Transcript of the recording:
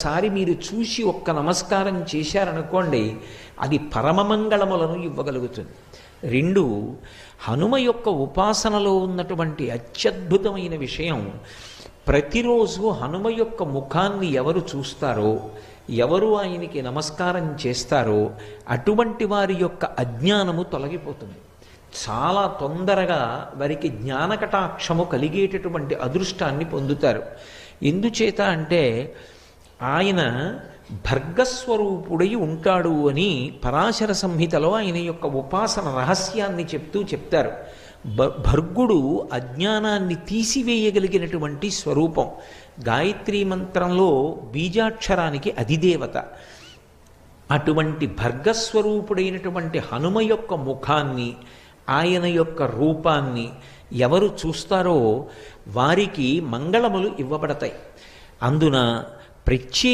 సారి మీరు చూసి ఒక్క నమస్కారం చేశారనుకోండి, అది పరమమంగళములను ఇవ్వగలుగుతుంది. రెండు, హనుమ యొక్క ఉపాసనలో ఉన్నటువంటి అత్యద్భుతమైన విషయం, ప్రతిరోజు హనుమ యొక్క ముఖాన్ని ఎవరు చూస్తారో, ఎవరు ఆయనకి నమస్కారం చేస్తారో అటువంటి వారి యొక్క అజ్ఞానము తొలగిపోతుంది. చాలా తొందరగా వారికి జ్ఞానకటాక్షము కలిగేటటువంటి అదృష్టాన్ని పొందుతారు. ఎందుచేత అంటే ఆయన భర్గస్వరూపుడై ఉంటాడు అని పరాశర సంహితలో ఆయన యొక్క ఉపాసన రహస్యాన్ని చెప్తారు. భర్గుడు అజ్ఞానాన్ని తీసివేయగలిగినటువంటి స్వరూపం. గాయత్రీ మంత్రంలో బీజాక్షరానికి అధిదేవత. అటువంటి భర్గస్వరూపుడైనటువంటి హనుమ యొక్క ముఖాన్ని, ఆయన యొక్క రూపాన్ని ఎవరు చూస్తారో వారికి మంగళములు ఇవ్వబడతాయి. అందున ప్రత్యేక